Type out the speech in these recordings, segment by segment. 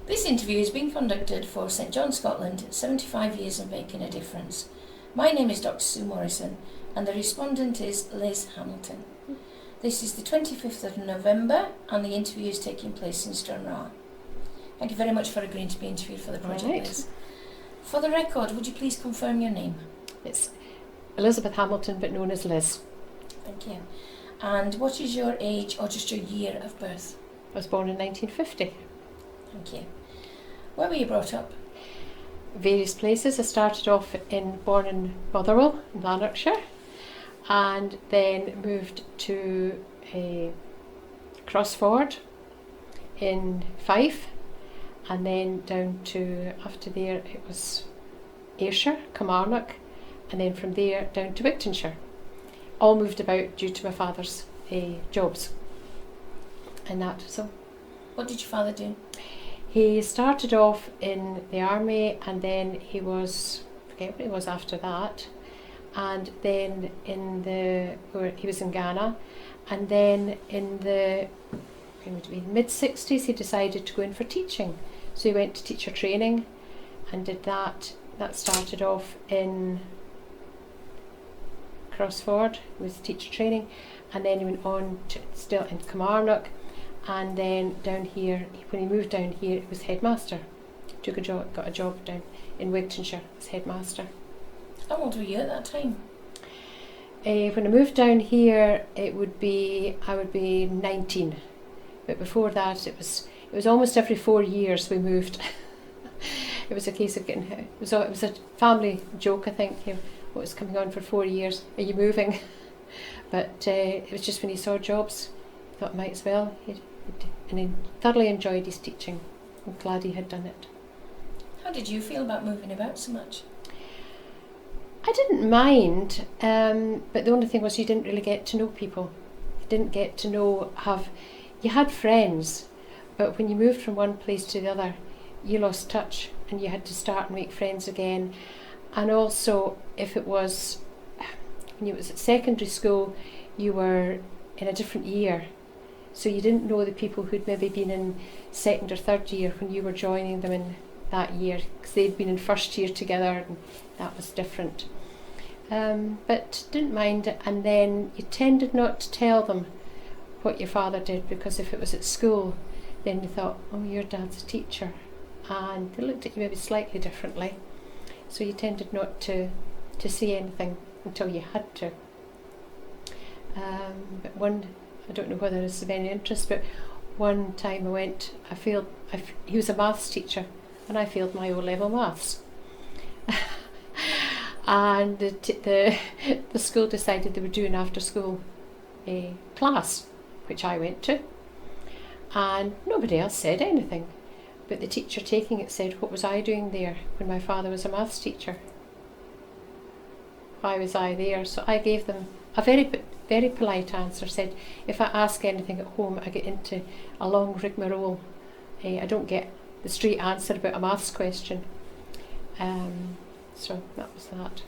This interview is being conducted for St John Scotland, 75 years of making a difference. My name is Dr Sue Morrison and the respondent is Liz Hamilton. This is the 25th of November and the interview is taking place in Stranraer. Thank you very much for agreeing to be interviewed for the project, Right. Liz. For the record, would you please confirm your name? It's Elizabeth Hamilton, but known as Liz. Thank you. And what is your age or just your year of birth? I was born in 1950. Thank you. Where were you brought up? Various places. I started off born in Motherwell, in Lanarkshire, and then moved to Crossford in Fife, and then down to, after there it was Ayrshire, Kilmarnock, and then from there down to Wigtonshire. All moved about due to my father's jobs and that. So What did your father do? he started off in the army, and then he was, I forget what he was after that, and then he was in Ghana, and then in the mid-60s he decided to go in for teaching. So he went to teacher training and did that. That started off in Crossford, was teacher training, and then he went on to still in Kilmarnock, and then down here, when he moved down here, it was headmaster. Got a job down in Wigtonshire as headmaster. How old were you at that time? When I moved down here, I would be 19, but before that, it was almost every 4 years we moved. It was a case of getting. It was a family joke, I think. What was coming on for 4 years? Are you moving? But it was just when he saw jobs, thought might as well. And he thoroughly enjoyed his teaching. I'm glad he had done it. How did you feel about moving about so much? I didn't mind, but the only thing was you didn't really get to know people. You didn't get to know, you had friends, but when you moved from one place to the other, you lost touch and you had to start and make friends again. And also, if it was, when you was at secondary school, you were in a different year. So you didn't know the people who'd maybe been in second or third year when you were joining them in that year, because they'd been in first year together and that was different. But didn't mind it, and then you tended not to tell them what your father did, because if it was at school, then you thought, oh, your dad's a teacher, and they looked at you maybe slightly differently. So you tended not to say anything until you had to. But I don't know whether it's of any interest, but one time he was a maths teacher, and I failed my O-level maths. And the school decided they were doing after school class, which I went to, and nobody else said anything, but the teacher taking it said, what was I doing there when my father was a maths teacher? Why was I there? So I gave them a very polite answer, said if I ask anything at home I get into a long rigmarole. I don't get the straight answer about a maths question. So that was that.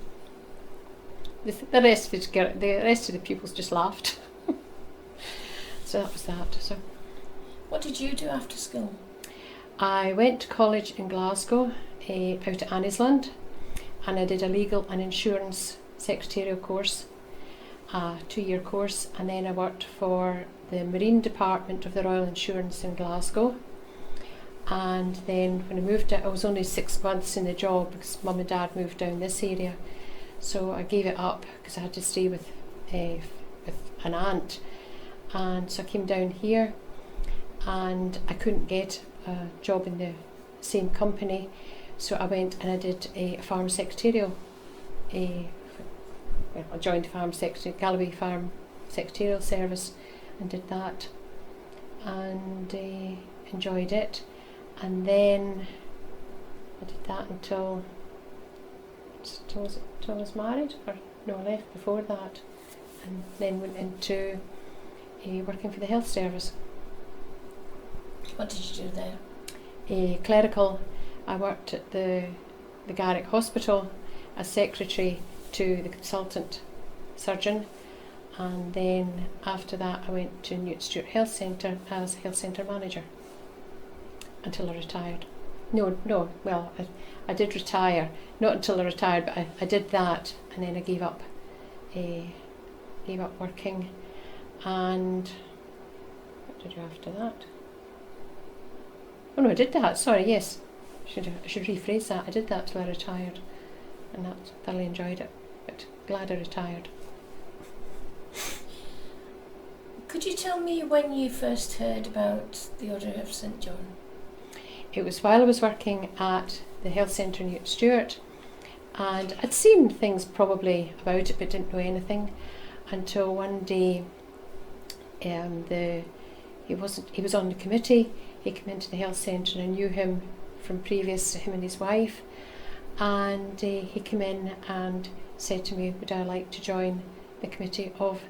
The rest of the pupils just laughed. So that was that. So What did you do after school? I went to college in Glasgow, out at Annisland, and I did a legal and insurance secretarial course, a 2-year course, and then I worked for the Marine Department of the Royal Insurance in Glasgow. And then when I moved out, I was only 6 months in the job because Mum and Dad moved down this area, so I gave it up because I had to stay with an aunt, and so I came down here, and I couldn't get a job in the same company, so I went and I did a farm secretarial. I joined Galloway Farm Secretarial Service and did that, and enjoyed it. And then I did that until I was married, or no, I left before that, and then went into working for the health service. What did you do there? Clerical. I worked at the Garrick Hospital as secretary to the consultant surgeon, and then after that I went to Newt Stewart Health Centre as health centre manager. until I retired. No, well, I did retire, not until I retired, but I did that, and then I gave up working. And what did I do after that? Oh no, I did that, sorry, yes. I should rephrase that. I did that till I retired, and thoroughly enjoyed it, but glad I retired. Could you tell me when you first heard about the Order of St John? It was while I was working at the health centre in Newton Stewart, and I'd seen things probably about it but didn't know anything until one day he was on the committee. He came into the health centre, and I knew him from previous, him and his wife, and he came in and said to me, would I like to join the committee of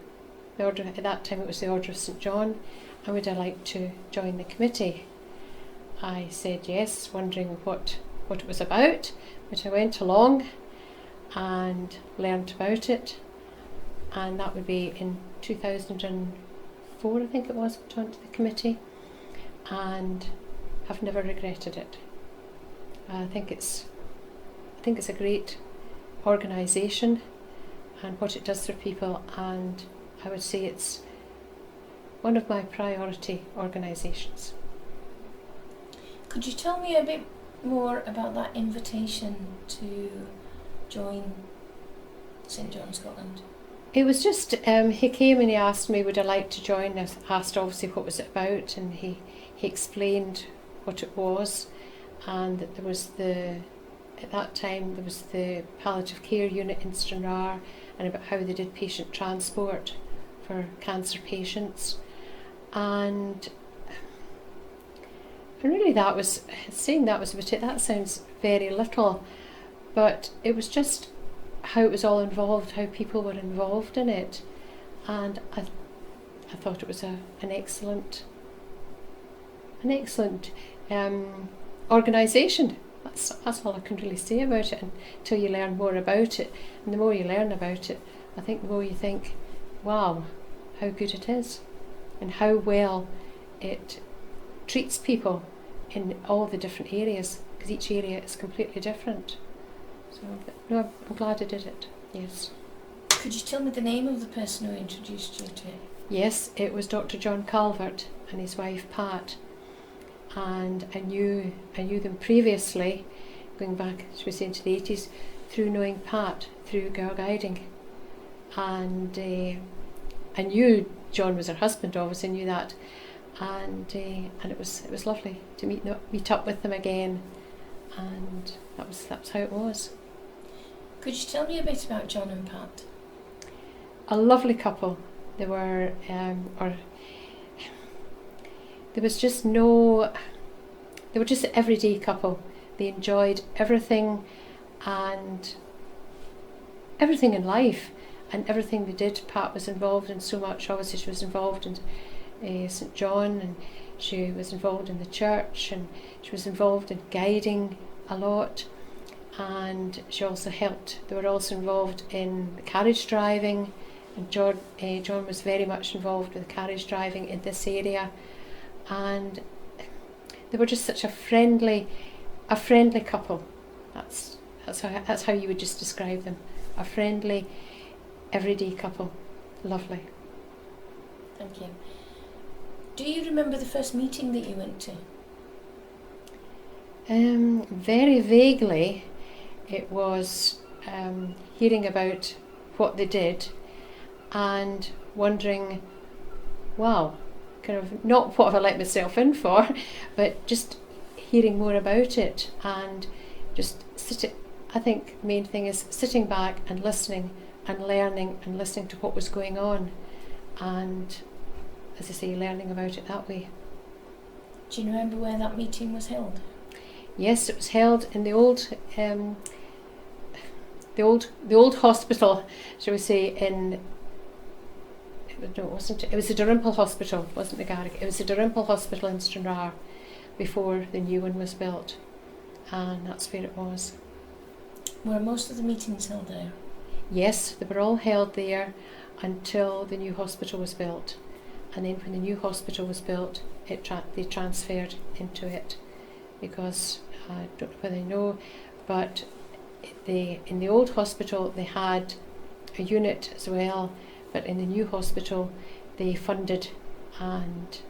the Order, at that time it was the Order of St John, and would I like to join the committee? I said yes, wondering what it was about, but I went along and learnt about it, and that would be in 2004, I think it was, I joined the committee, and I've never regretted it. I think it's a great organisation and what it does for people, and I would say it's one of my priority organisations. Could you tell me a bit more about that invitation to join St John Scotland? It was just, he came and he asked me would I like to join. I asked obviously what was it about, and he explained what it was, and that there was at that time there was the palliative care unit in Stranraer, and about how they did patient transport for cancer patients, and really that was about it. That sounds very little, but it was just how it was all involved, how people were involved in it, and I thought it was an excellent organisation. That's all I can really say about it until you learn more about it, and the more you learn about it, I think the more you think, wow, how good it is, and how well it treats people in all the different areas, because each area is completely different. So no, I'm glad I did it, yes. Could you tell me the name of the person who introduced you to it? Yes, it was Dr. John Calvert and his wife Pat, and I knew them previously, going back, should we say, into the 80s, through knowing Pat through Girl Guiding, and I knew John was her husband, obviously knew that, and it was lovely to meet up with them again, and that's how it was. Could you tell me a bit about John and Pat? A lovely couple. They were, there was just no, they were just an everyday couple. They enjoyed everything and everything in life, and everything they did. Pat was involved in so much. Obviously she was involved in St John, and she was involved in the church, and she was involved in guiding a lot, and she also helped. They were also involved in the carriage driving, and John was very much involved with the carriage driving in this area, and they were just such a friendly couple. That's how you would just describe them. A friendly, everyday couple. Lovely. Thank you. Do you remember the first meeting that you went to? Very vaguely. It was hearing about what they did and wondering, wow, kind of not what have I let myself in for, but just hearing more about it, and just I think the main thing is sitting back and listening and learning and listening to what was going on, and as I say, learning about it that way. Do you remember where that meeting was held? Yes, it was held in the old hospital, shall we say, it was the Dalrymple Hospital, wasn't the Garrick, it was the Dalrymple Hospital in Stranraer before the new one was built, and that's where it was. Were most of the meetings held there? Yes, they were all held there until the new hospital was built, and then when the new hospital was built, they transferred into it. because I don't know whether you know, but in the old hospital they had a unit as well, but in the new hospital they funded and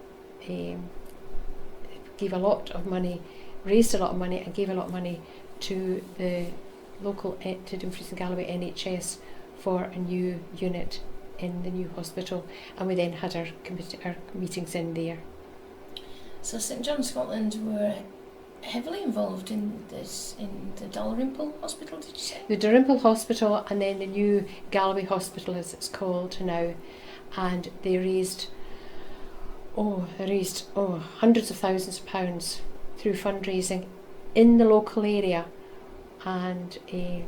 gave a lot of money, raised a lot of money and gave a lot of money to the local, to Dumfries and Galloway NHS for a new unit in the new hospital, and we then had our meetings in there. So St John Scotland were heavily involved in this, in the Dalrymple Hospital, did you say? The Dalrymple Hospital and then the new Galloway Hospital as it's called now, and they raised hundreds of thousands of pounds through fundraising in the local area, and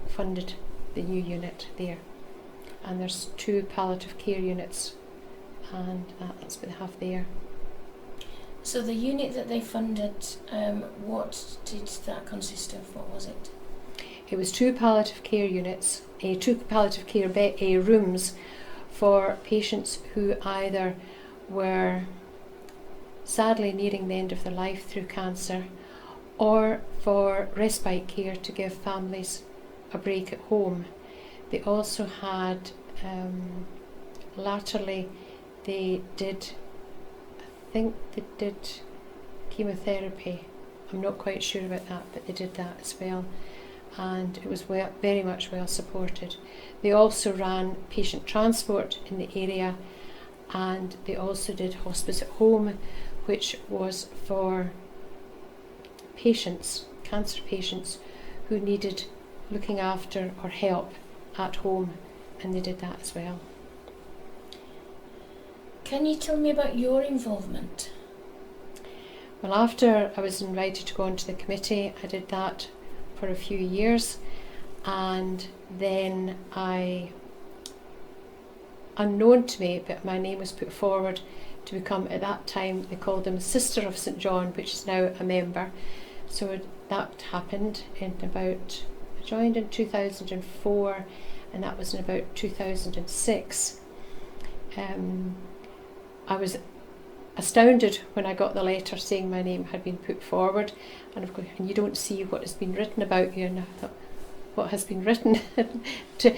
funded the new unit there. And there's 2 palliative care units, and that's what they have there. So the unit that they funded, what did that consist of? What was it? It was 2 palliative care units, 2 palliative care rooms for patients who either were sadly nearing the end of their life through cancer, or for respite care to give families a break at home. They also had, latterly, I think they did chemotherapy. I'm not quite sure about that, but they did that as well, and it was very much well supported. They also ran patient transport in the area, and they also did hospice at home, which was for patients, cancer patients, who needed looking after or help at home, and they did that as well. Can you tell me about your involvement? Well, after I was invited to go onto the committee, I did that for a few years, and then unknown to me, but my name was put forward to become, at that time they called them Sister of St John, which is now a member. So that happened I joined in 2004, and that was in about 2006. I was astounded when I got the letter saying my name had been put forward, and of course, and you don't see what has been written about you, and I thought, what has been written to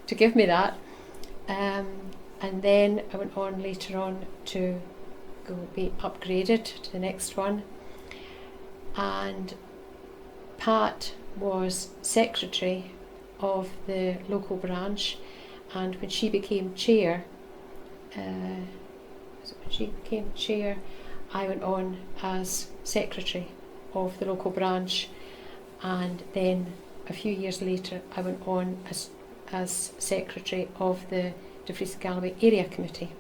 give me that? And then I went on later on to be upgraded to the next one, and Pat was secretary of the local branch, and when she became chair, I went on as secretary of the local branch, and then a few years later I went on as secretary of the Dumfries and Galloway Area Committee.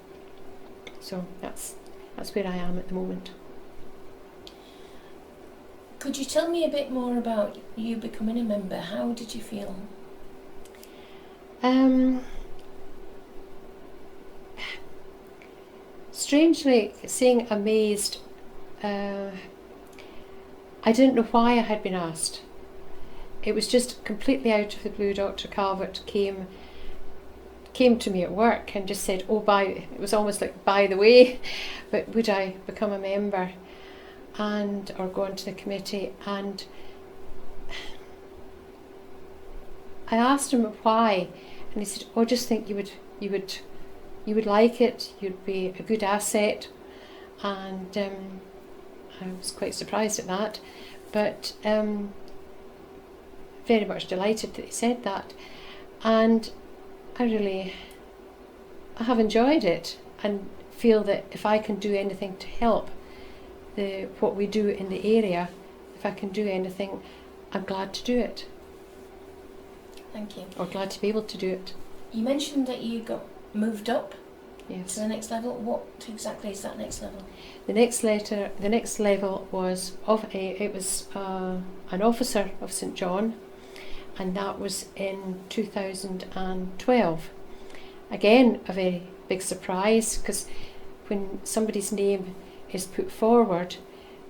So that's where I am at the moment. Could you tell me a bit more about you becoming a member? How did you feel? Strangely, saying amazed, I didn't know why I had been asked. It was just completely out of the blue. Dr. Calvert came to me at work and just said, it was almost like, by the way, but would I become a member or go on to the committee? And I asked him why, and he said, I just think you would like it, you'd be a good asset. And I was quite surprised at that, but very much delighted that he said that. And I have enjoyed it, and feel that if I can do anything to help what we do in the area, if I can do anything, I'm glad to do it. Thank you. Or glad to be able to do it. You mentioned that you got moved up Yes. to the next level. What exactly is that next level? The next level was an officer of St John, and that was in 2012. Again, a very big surprise, because when somebody's name is put forward,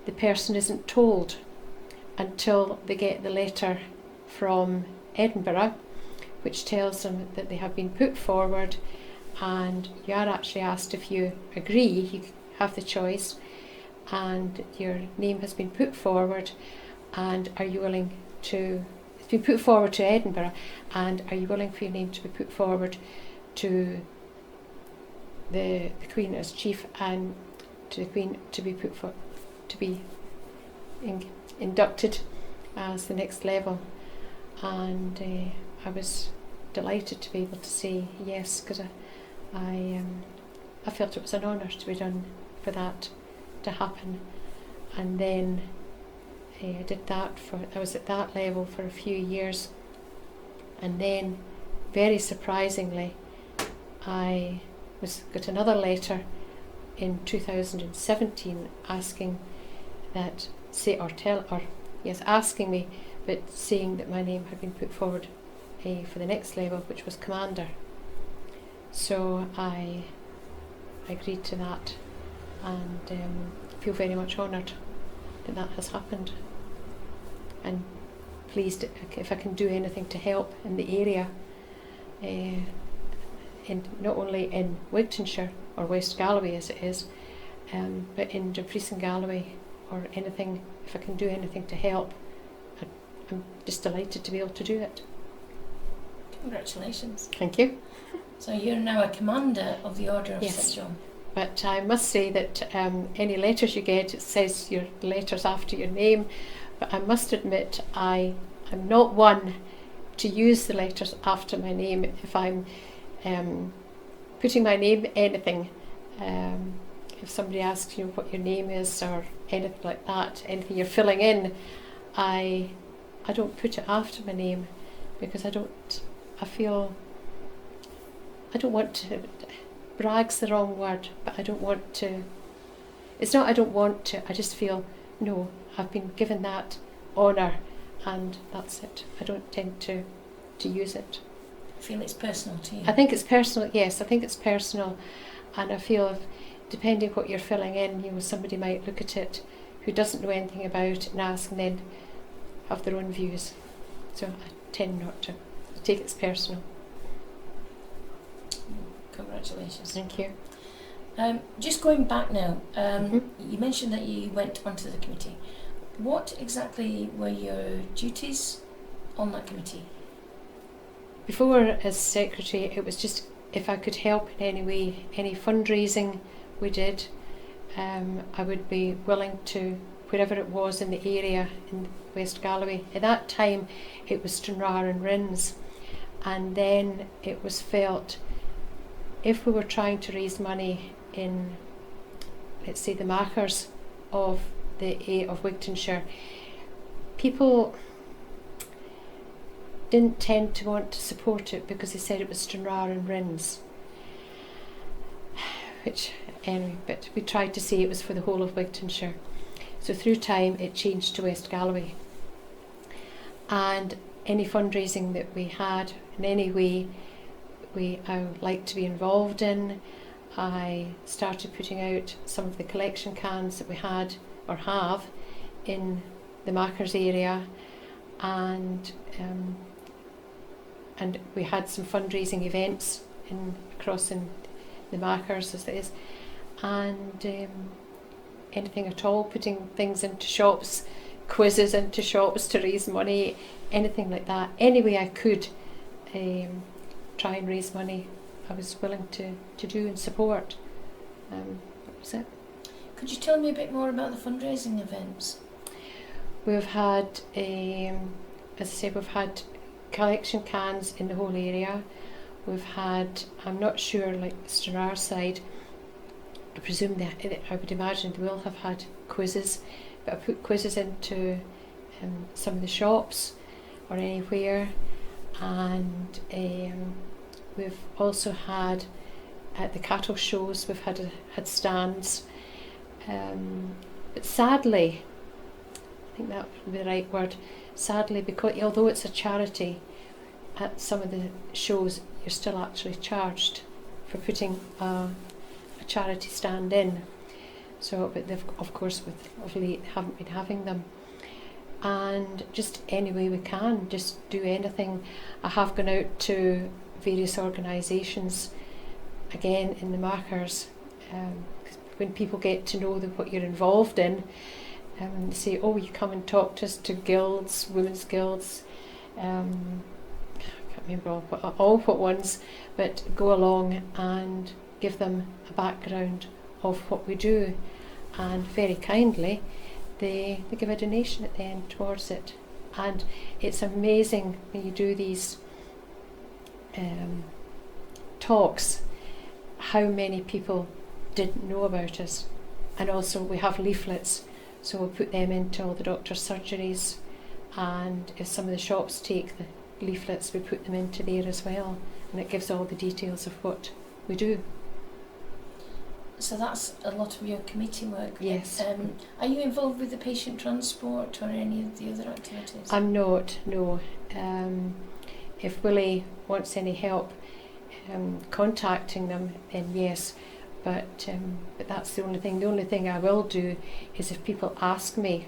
the person isn't told until they get the letter from Edinburgh, which tells them that they have been put forward, and you are actually asked if you agree. You have the choice, and your name has been put forward, and are you willing to, it's been put forward to Edinburgh, and are you willing for your name to be put forward to the Queen as chief, and to the Queen to be inducted as the next level. And I was delighted to be able to say yes, because I felt it was an honour to be done, for that to happen. And then I did that I was at that level for a few years, and then very surprisingly I got another letter in 2017 asking that, asking me, but saying that my name had been put forward for the next level, which was Commander. So I agreed to that, and feel very much honoured that that has happened, and pleased if I can do anything to help in the area, not only in Wigtownshire or West Galloway as it is, but in Dumfries and Galloway, or anything, if I can do anything to help, I'm just delighted to be able to do it. Congratulations. Thank you. So you're now a Commander of the Order of Yes. St John. But I must say that any letters you get, it says your letters after your name, but I must admit I am not one to use the letters after my name. If I'm putting my name anything, if somebody asks you what your name is or anything like that, anything you're filling in, I don't put it after my name, because I don't want to, brag's the wrong word, but I don't want to, it's not I don't want to, I just feel, no, I've been given that honour, and that's it. I don't tend to use it. I feel it's personal to you. I think it's personal, yes, I think it's personal, and I feel depending what you're filling in, somebody might look at it who doesn't know anything about it and ask, and then have their own views. So I tend not to. I take it as personal. Congratulations. Thank you. Just going back now, Mhm. you mentioned that you went onto the committee. What exactly were your duties on that committee? Before, as secretary, it was just if I could help in any way, any fundraising we did, I would be willing to, wherever it was in the area in West Galloway. At that time it was Stranraer and Rins, and then it was felt if we were trying to raise money in, let's say, the Machars of Wigtownshire, people didn't tend to want to support it because they said it was Stranraer and Rins, which anyway, but we tried to say it was for the whole of Wigtownshire. So through time it changed to West Galloway, and any fundraising that we had in any way I would like to be involved in. I started putting out some of the collection cans that we had or have in the Machars area, and we had some fundraising events across in the Machars as it is, and anything at all, putting things into shops, quizzes into shops to raise money, anything like that. Any way I could try and raise money, I was willing to do and support. That was it. Could you tell me a bit more about the fundraising events? We've had, as I said, we've had collection cans in the whole area. We've had, I'm not sure, like the Stranraer side, I presume I would imagine they will have had quizzes, but I put quizzes into some of the shops or anywhere, and we've also had at the cattle shows, we've had stands, but sadly, I think that would be the right word, sadly, because although it's a charity, at some of the shows you're still actually charged for putting a charity stand in. So, but they've, of course, of late haven't been having them. And just any way we can, just do anything. I have gone out to various organisations, again in the Machars, when people get to know what you're involved in, say, oh, you come and talk to us, to guilds, women's guilds, I can't remember all what ones, but go along and give them a background of what we do, and very kindly they give a donation at the end towards it. And it's amazing when you do these talks how many people didn't know about us. And also we have leaflets, so we'll put them into all the doctor's surgeries, and if some of the shops take the leaflets, we put them into there as well, and it gives all the details of what we do. So that's a lot of your committee work. Yes. Are you involved with the patient transport or any of the other activities? I'm not, no. If Willie wants any help contacting them, then yes. But that's the only thing. The only thing I will do is if people ask me,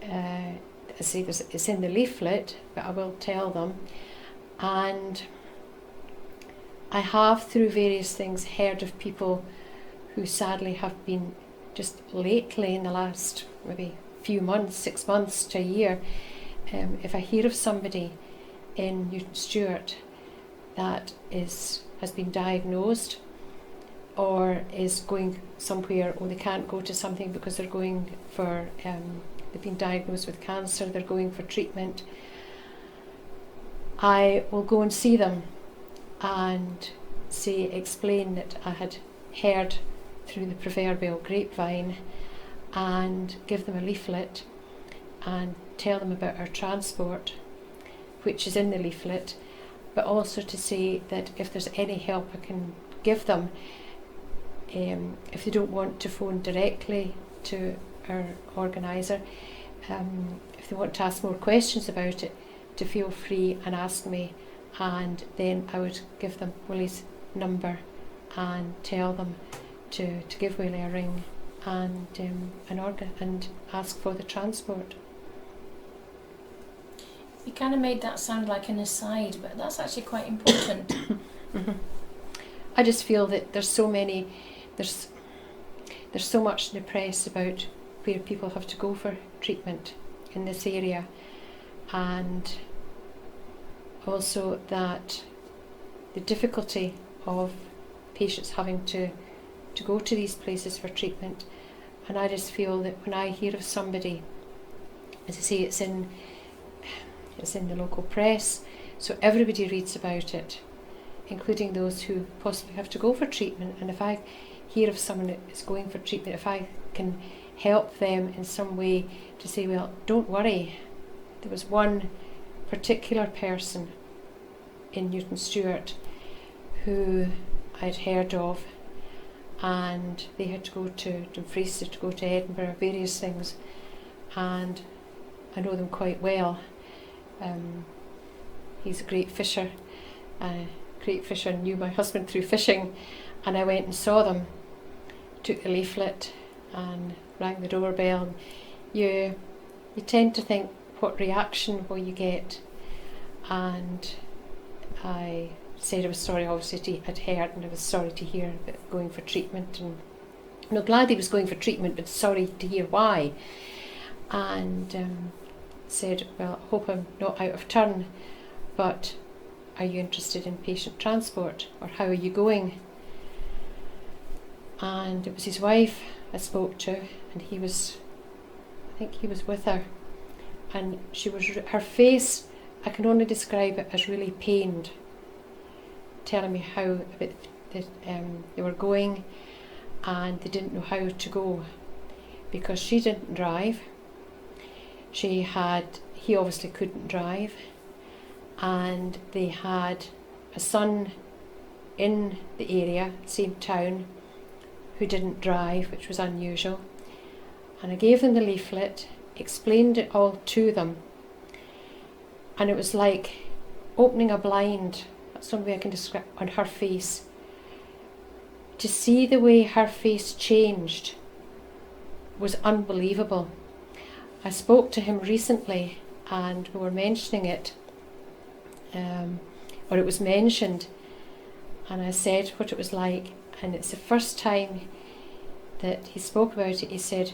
I say it's in the leaflet, but I will tell them. And I have, through various things, heard of people who sadly have been just lately, in the last maybe few months, 6 months to a year, if I hear of somebody in Newton Stewart that has been diagnosed or is going somewhere, or they can't go to something because they're going for, they've been diagnosed with cancer, they're going for treatment, I will go and see them and explain that I had heard through the proverbial grapevine, and give them a leaflet and tell them about our transport, which is in the leaflet, but also to say that if there's any help I can give them, if they don't want to phone directly to our organiser, if they want to ask more questions about it, to feel free and ask me, and then I would give them Willie's number and tell them to give Willie a ring and ask for the transport. You kind of made that sound like an aside, but that's actually quite important. Mm-hmm. I just feel that there's so much in the press about where people have to go for treatment in this area, and also that the difficulty of patients having to go to these places for treatment. And I just feel that when I hear of somebody, as I say, it's in the local press, so everybody reads about it, including those who possibly have to go for treatment. And if I hear of someone that is going for treatment, if I can help them in some way to say, well, don't worry, there was one particular person in Newton Stewart who I'd heard of, and they had to go to Dumfries, to go to Edinburgh, various things, and I know them quite well. He's a great fisher, knew my husband through fishing, and I went and saw them, took the leaflet and rang the doorbell. You tend to think, what reaction will you get? And I said I was sorry, obviously I'd heard, and I was sorry to hear about going for treatment, and no, glad he was going for treatment, but sorry to hear why. And said, well, I hope I'm not out of turn, but are you interested in patient transport, or how are you going? And it was his wife I spoke to, and I think he was with her, and her face, I can only describe it as really pained, telling me how they were going, and they didn't know how to go because she didn't drive. He obviously couldn't drive, and they had a son in the area, same town, who didn't drive, which was unusual. And I gave them the leaflet, explained it all to them, and it was like opening a blind. That's the only way I can describe, on her face. To see the way her face changed was unbelievable. I spoke to him recently, and we were mentioning it, or it was mentioned, and I said what it was like, and it's the first time that he spoke about it, he said,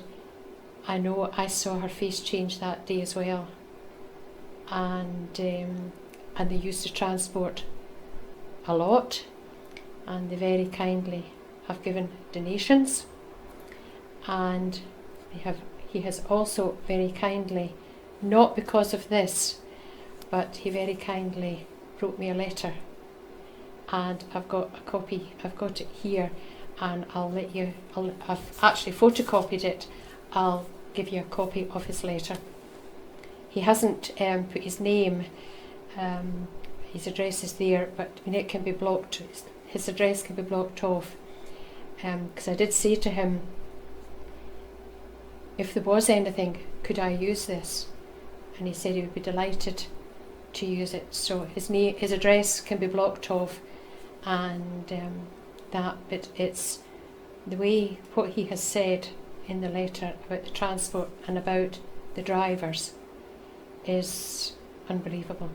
I know I saw her face change that day as well. And they used to transport a lot, and they very kindly have given donations, and he has also very kindly, not because of this, but he very kindly wrote me a letter, and I've got a copy, I've got it here, and I've actually photocopied it. I'll give you a copy of his letter. He hasn't put his name, his address is there, but it can be blocked, his address can be blocked off, because I did say to him, if there was anything, could I use this? And he said he would be delighted to use it. So his address can be blocked off, and but it's the way what he has said in the letter about the transport and about the drivers is unbelievable.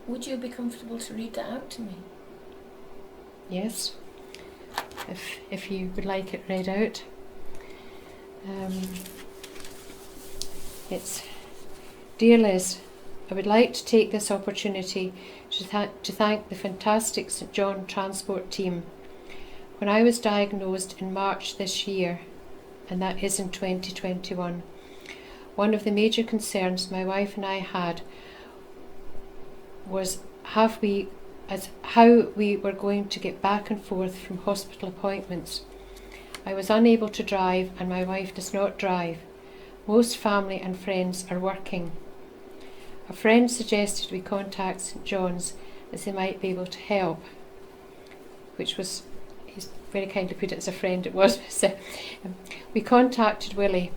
Would you be comfortable to read that out to me? Yes, if you would like it read out. It's, Dear Liz, I would like to take this opportunity to thank the fantastic St John Transport team. When I was diagnosed in March this year, and that is in 2021, one of the major concerns my wife and I had was how we were going to get back and forth from hospital appointments. I was unable to drive, and my wife does not drive. Most family and friends are working. A friend suggested we contact St John's as they might be able to help, which was, he's very kindly put it as a friend, it was. So, we contacted Willie.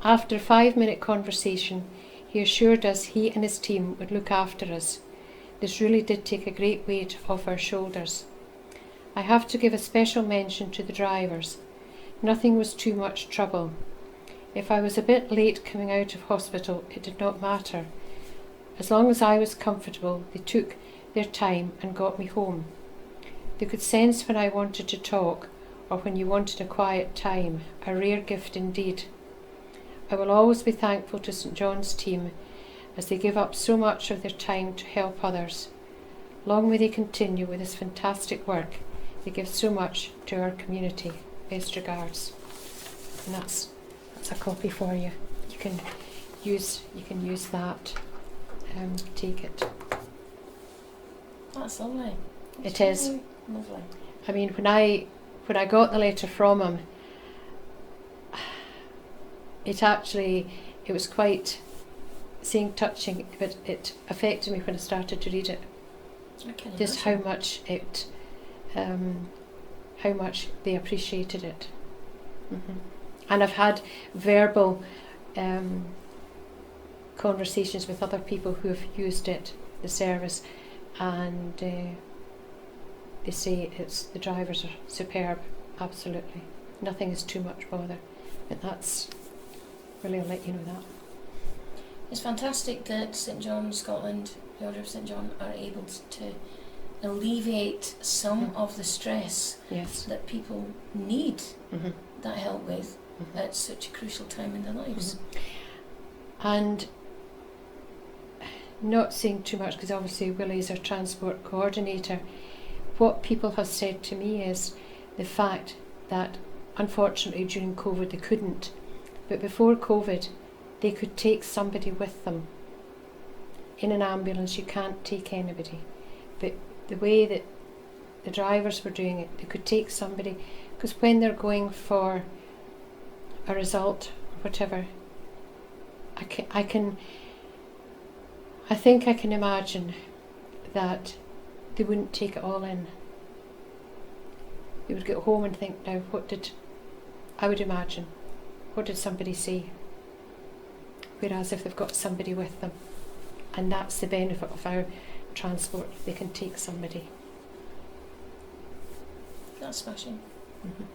After a 5-minute conversation, he assured us he and his team would look after us. This really did take a great weight off our shoulders. I have to give a special mention to the drivers. Nothing was too much trouble. If I was a bit late coming out of hospital, it did not matter. As long as I was comfortable, they took their time and got me home. They could sense when I wanted to talk or when you wanted a quiet time, a rare gift indeed. I will always be thankful to St John's team as they give up so much of their time to help others. Long may they continue with this fantastic work. They give so much to our community. Best regards. And that's a copy for you. You can use that. Take it. That's lovely. It is. Really lovely. I mean, when I got the letter from him, it was quite touching, but it affected me when I started to read it. I can Just imagine. how much they appreciated it. And I've had verbal conversations with other people who have used it, the service, and they say the drivers are superb, absolutely. Nothing is too much bother. But that's really, I'll let you know that. It's fantastic that St John Scotland, the Order of St John, are able to alleviate some of the stress Yes. that people need Mhm. that help with Mhm. at such a crucial time in their lives. And not saying too much, because obviously Willie's our transport coordinator, what people have said to me is the fact that unfortunately during COVID they couldn't, but before COVID they could take somebody with them. In an ambulance you can't take anybody, but the way that the drivers were doing it, they could take somebody, because when they're going for a result or whatever, I think I can imagine that they wouldn't take it all in. They would get home and think, now what did somebody say? Whereas if they've got somebody with them, and that's the benefit of our transport, they can take somebody. That's smashing. Mhm.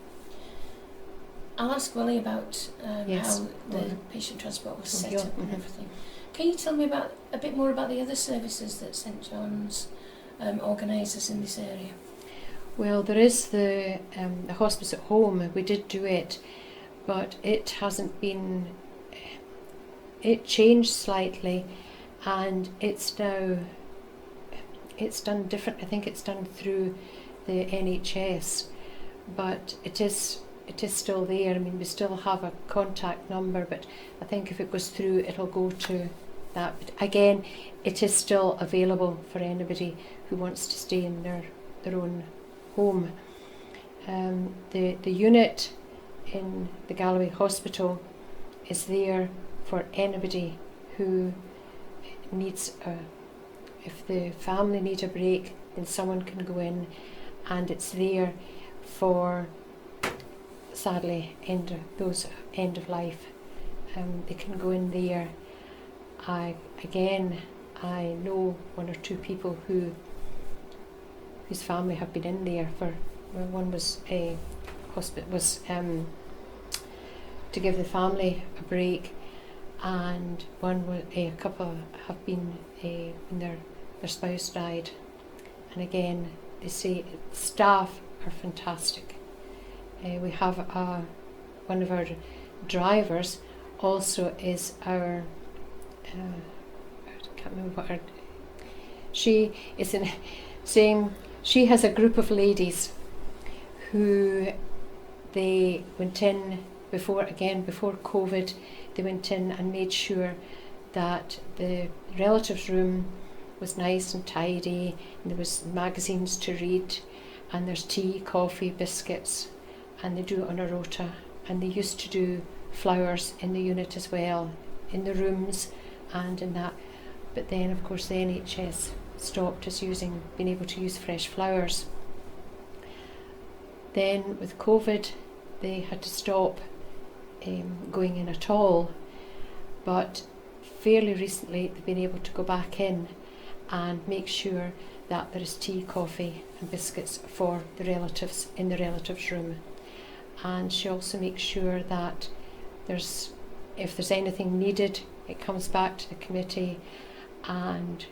I'll ask Willie about Yes. how the patient transport was set Yeah. up and Mhm. everything. Can you tell me a bit more about the other services that St John's organises in this area? Well, there is the hospice at home. We did do it, but it hasn't been. It changed slightly, and it's done different. I think it's done through the NHS, but it is still there. I mean, we still have a contact number, but I think if it goes through, it'll go to that. But again, it is still available for anybody who wants to stay in their own home. The unit in the Galloway Hospital is there for anybody who needs if the family need a break, then someone can go in, and it's there for, sadly, those end of life. They can go in there. I know one or two people whose family have been in there for. Well, one was to give the family a break, and one was a couple have been when their spouse died, and again they say staff are fantastic. We have one of our drivers also is our I can't remember what she is in saying she has a group of ladies who they went in before COVID. They went in and made sure that the relatives' room was nice and tidy, and there was magazines to read, and there's tea, coffee, biscuits, and they do it on a rota. And they used to do flowers in the unit as well, in the rooms and in that. But then of course the NHS stopped us being able to use fresh flowers. Then with COVID they had to stop going in at all, but fairly recently they've been able to go back in and make sure that there is tea, coffee and biscuits for the relatives in the relatives' room. And she also makes sure that if there's anything needed, it comes back to the committee, and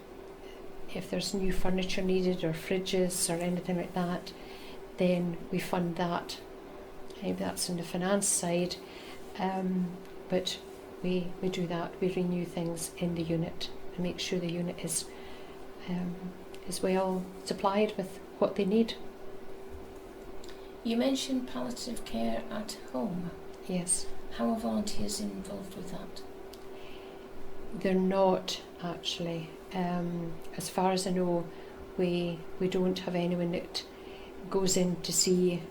if there's new furniture needed or fridges or anything like that, then we fund that. That's on the finance side, but we do that. We renew things in the unit and make sure the unit is well supplied with what they need. You mentioned palliative care at home. Yes. How are volunteers involved with that? They're not actually. As far as I know, we don't have anyone that goes in to see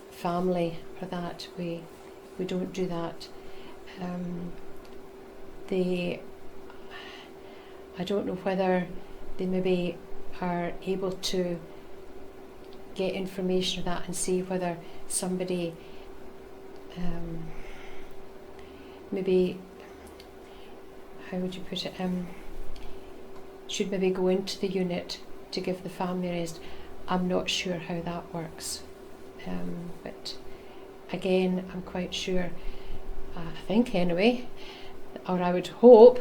family or that. We don't do that. I don't know whether they maybe are able to get information of that and see whether somebody maybe, how would you put it, should maybe go into the unit to give the family rest. I'm not sure how that works, but again I'm quite sure, I think anyway, or I would hope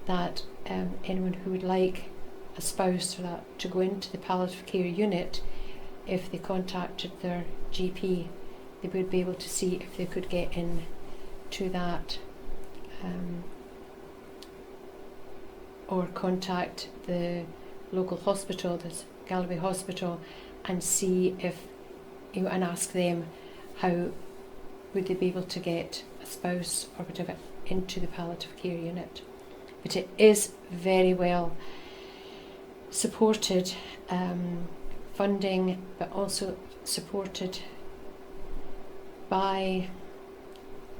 that anyone who would like a spouse or that to go into the palliative care unit, if they contacted their GP, they would be able to see if they could get in to that, or contact the local hospital, the Galloway Hospital, and see if and ask them how would they be able to get a spouse or whatever into the palliative care unit. But it is very well supported, funding, but also supported by,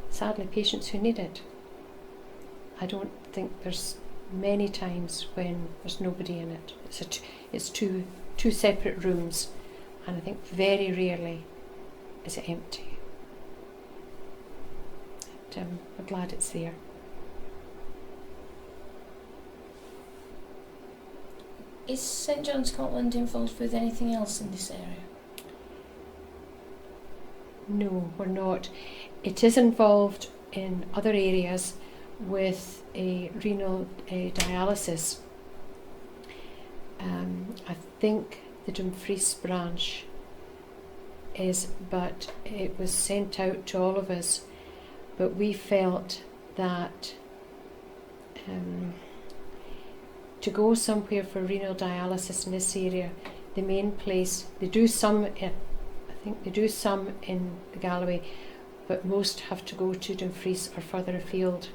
sadly, patients who need it. I don't think there's many times when there's nobody in it. It's two separate rooms, and I think very rarely is it empty. But, we're glad it's there. Is St John Scotland involved with anything else in this area? No, we're not. It is involved in other areas with a renal dialysis. I think the Dumfries branch but it was sent out to all of us, but we felt that to go somewhere for renal dialysis in this area, the main place, they do some, I think they do some in the Galloway, but most have to go to Dumfries or further afield.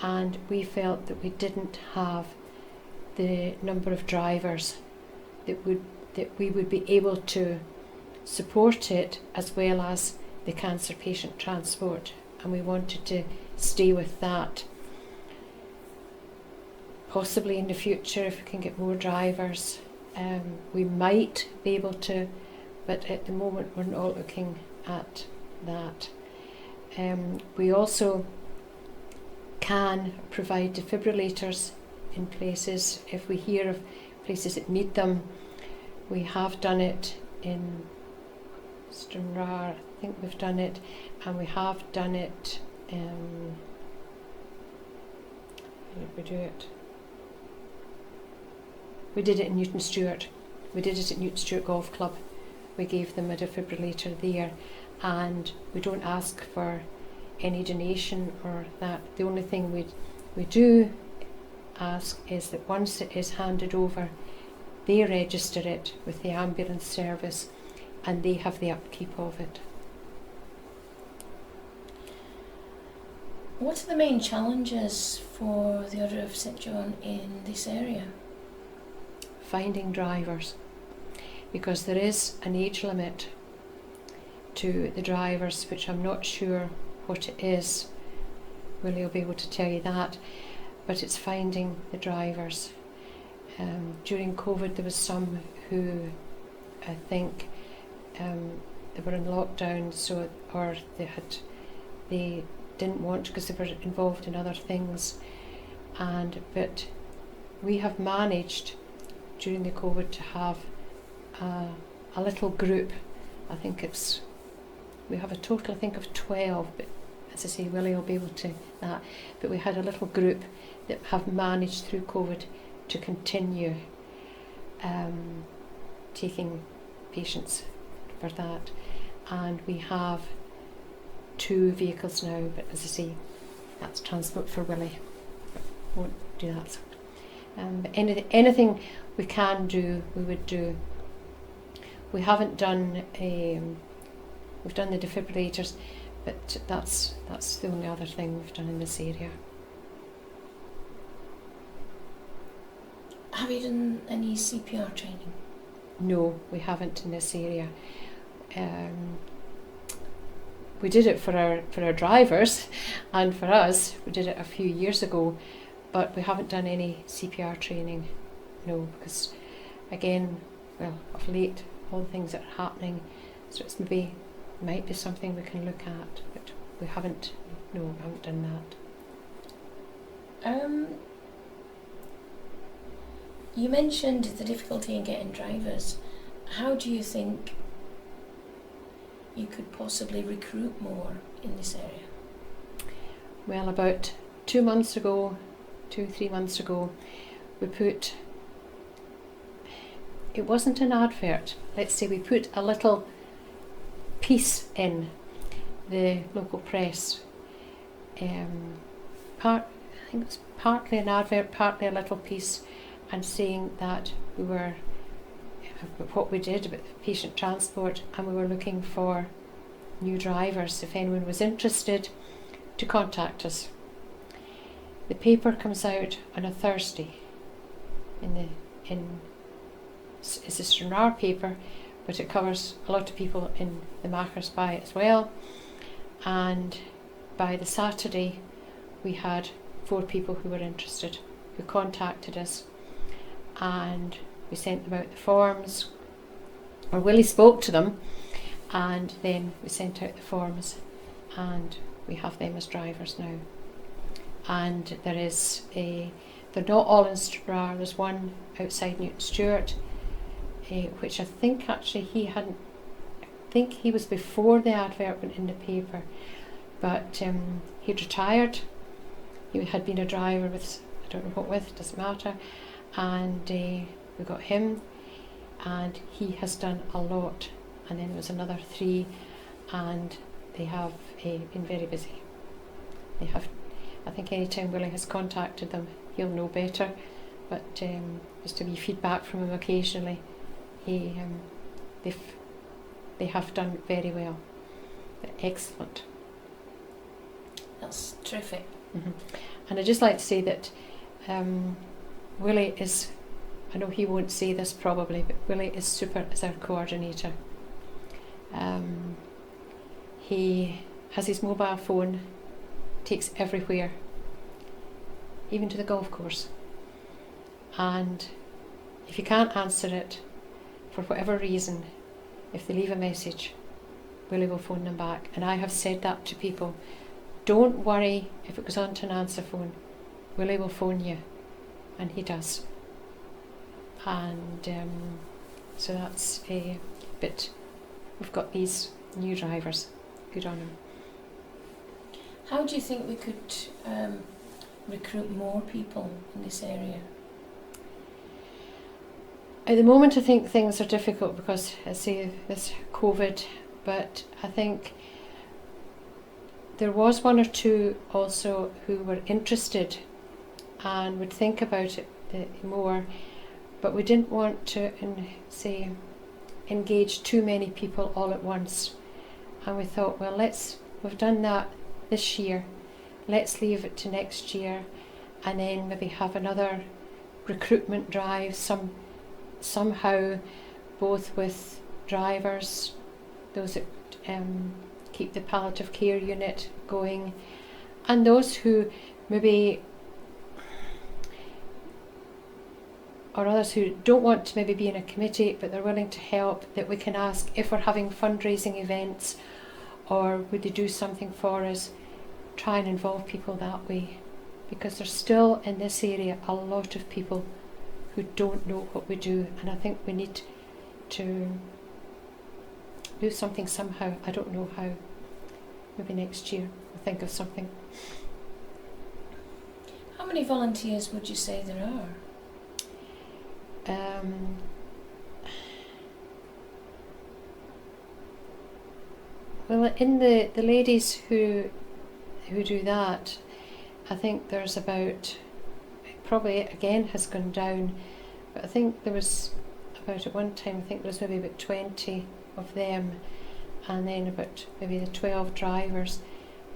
And we felt that we didn't have the number of drivers that we would be able to support it, as well as the cancer patient transport, and we wanted to stay with that. Possibly in the future, if we can get more drivers, we might be able to, but at the moment we're not looking at that. We also can provide defibrillators in places if we hear of places that need them. We have done it in Stranraer, I think we've done it, and we have done it, where did we do it? We did it in Newton Stewart. We did it at Newton Stewart Golf Club. We gave them a defibrillator there, and we don't ask for any donation or that. The only thing we do ask is that once it is handed over, they register it with the ambulance service and they have the upkeep of it. What are the main challenges for the Order of St John in this area? Finding drivers, because there is an age limit to the drivers, which I'm not sure what it is. Willie will be able to tell you that, but it's finding the drivers. During COVID there was some who, I think, they were in lockdown, so, or they didn't want, because they were involved in other things, but we have managed during the COVID to have a little group. I think we have a total, I think, of 12, but as I say, Willie will be able to that, but we had a little group that have managed through COVID to continue taking patients for that, and we have 2 vehicles now, but as I say, that's transport for Willie. Won't do that. But anything we can do, we would do. We haven't done we've done the defibrillators, but that's the only other thing we've done in this area. Have you done any CPR training? No, we haven't in this area. We did it for our drivers, and for us, we did it a few years ago, but we haven't done any CPR training, no, because again, well, of late, all the things that are happening, so it's might be something we can look at, but we haven't done that. You mentioned the difficulty in getting drivers. How do you think you could possibly recruit more in this area? Well, about 3 months ago, we put, it wasn't an advert, let's say we put a little piece in the local press. I think it was partly an advert, partly a little piece, and saying that we were, what we did about patient transport, and we were looking for new drivers, if anyone was interested, to contact us. The paper comes out on a Thursday. It's a Stranraer paper, but it covers a lot of people in the Machars Bay as well. And by the Saturday, we had 4 people who were interested, who contacted us, and we sent them out the forms, or Willie spoke to them, and then we sent out the forms, and we have them as drivers now. And they're not all in Stranraer. There's one outside Newton Stewart, which I think actually I think he was before the advert went in the paper, but he'd retired. He had been a driver with, I don't know what with, doesn't matter, and we got him, and he has done a lot and then there was another 3, and they have been very busy. They have, I think any time Willie has contacted them, he'll know better, but just to be feedback from him occasionally, they have done very well. They're excellent. That's terrific. Mm-hmm. And I'd just like to say that Willie is, I know he won't say this probably, but Willie is super as our coordinator. He has his mobile phone, takes everywhere, even to the golf course. And if you can't answer it, for whatever reason, if they leave a message, Willie will phone them back. And I have said that to people. Don't worry if it goes on to an answer phone. Willie will phone you. And he does. And so that's a bit. We've got these new drivers. Good on them. How do you think we could recruit more people in this area? At the moment I think things are difficult because I say this COVID, but I think there was 1 or 2 also who were interested and would think about it more, but we didn't want to engage too many people all at once, and we thought, well, we've done that this year, let's leave it to next year, and then maybe have another recruitment drive somehow, both with drivers, those that keep the palliative care unit going, and those who maybe, or others who don't want to maybe be in a committee but they're willing to help, that we can ask if we're having fundraising events or would they do something for us, try and involve people that way, because there's still in this area a lot of people who don't know what we do, and I think we need to do something somehow. I don't know how. Maybe next year we'll think of something. How many volunteers would you say there are? Well, in the ladies who do that, I think there's about, probably again has gone down, but I think there was about at one time, I think there was maybe about 20 of them, and then about maybe the 12 drivers.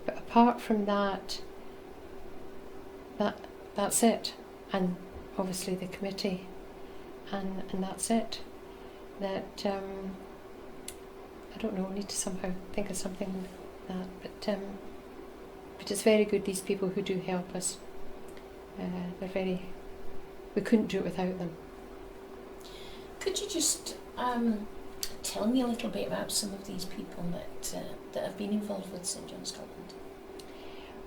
But apart from that, that's it. And obviously the committee, and that's it. That I don't know, we need to somehow think of something like that. But it's very good, these people who do help us. We couldn't do it without them. Could you just tell me a little bit about some of these people that have been involved with St John Scotland?